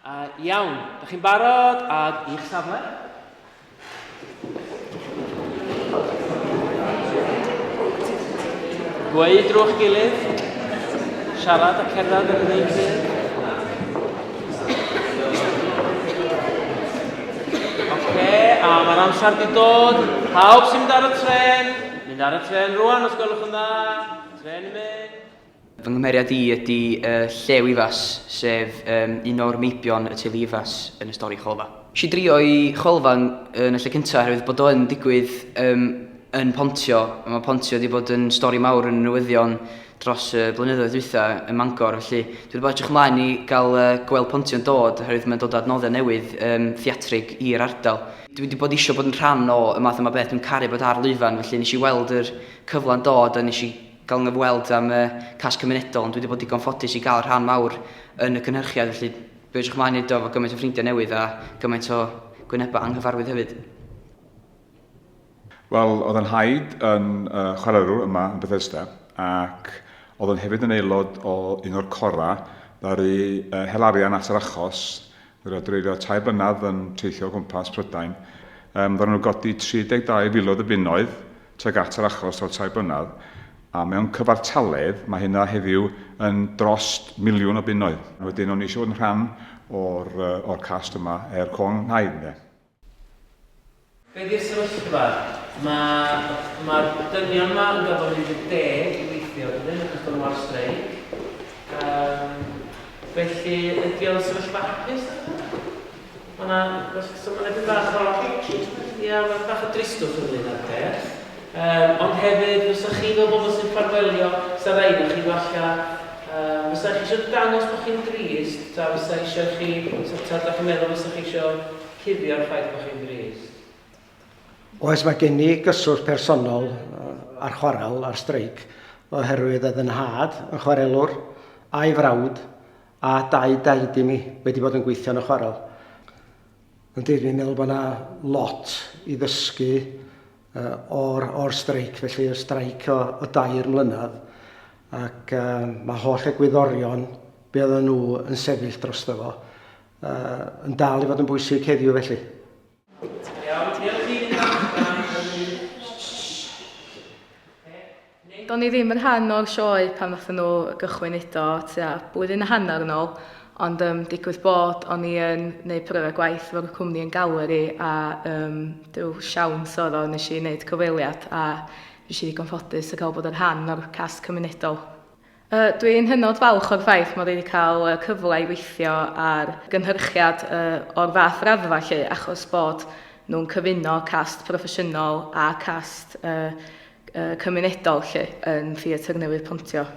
Iawn, da chi'n barod ag i'ch safle? Gweud drwy'ch gilydd, siarad a cerdded yn ei gilydd. A mae'r amser di dod, pawb sy'n mynd ar y tren rwan os gwelwch yn dda, tren i mynd. Fy nghymeriad i ydy Llew Ifas, sef un o'r meibion y teulu Ifas yn y stori Cholfa. Nes i drio i Cholfa yn y lle cyntaf oherwydd bod o'n digwydd yn Pontio. Mae Pontio wedi bod yn stori mawr yn newyddion dros y blynyddoedd dwytha yn Mangor, felly dwi wedi bod edrych ymlaen i gael gweld Pontio'n dod oherwydd mae'n dod â adnoddau newydd theatrig i'r ardal. Dwi wedi bod eisiau bod yn rhan o y math yma beth, dwi'n caru bod ar lwyfan, felly nes i weld yr cyfla'n dod a nes i gael yng nghyfweld am cas cymunedol, ond dwi wedi bod digon ffodus i gael rhan mawr yn y cynhyrchiad, felly dwi edrych ymlaen i do efo gymaint o ffrindiau newydd a gymaint o gwynebau anghyfarwydd hefyd. Wel, oedd yn haid yn chwaraewr yma yn Bethesda, ac oedd yn hefyd yn aelod o un o'r cora ddaru helarian at yr achos, dreulio 2 blynedd yn teithio o gwmpas Prydain. Ddaru nhw godi 32 filoedd o bunnoedd tuag at yr achos o'r 2 blynedd, a mewn cyfartaledd mae hynna heddiw yn dros 1,000,000 o bunnoedd. Wedyn o'n i eisiau bod yn rhan o'r cast yma Cwng Nhaid. Be di'r sefyllfa? Mae'r dynion yma yn gofod 10 i weithio wedyn, achos bod nhw ar streic. Felly, ydy o'n sefyllfa hapus? Mae'n edrych bach o dristwch yn ddyn ar peth. Ond hefyd, fysa chi fel bobl sy'n ffarwelio, sa rhaid na chi falla, fysa chi eisiau dangos bod chi'n drist, ta fysa eisiau chi, ta da chi'n meddwl fysa chi eisiau cuddio'r ffaith bod chi'n drist? Oes, mae gen i gyswllt personol ar chwarel, ar streic, oherwydd oedd yn nhad, yn chwarelwr, a'i frawd, a 2 daid i mi wedi bod yn gweithio yn y chwarel. Yn dwi'n meddwl bod yna lot i ddysgu o'r streic, felly y streic o 2 mlynedd, ac mae holl egwyddorion be oedden nhw yn sefyll dros fo yn dal i fod yn bwysig heddiw felly. Do'n i ddim yn rhan o'r sioe pan ddathon nhw gychwyn eto tua blwyddyn a hanner yn ôl, ond digwydd bod o'n i yn gwneud pryfed gwaith fo'r cwmni yn Galeri a dyw siawns oedd o nes i wneud cyfweliad a nes i ddigon ffodus a cael bod yn rhan o'r cast cymunedol. Dwi'n hynod falch o'r ffaith mod i wedi cael cyfle i weithio ar gynhyrchiad o'r fath raddfa lle, achos bod nhw'n cyfuno cast proffesiynol a cast cymunedol lle yn Theatr Newydd Pontio.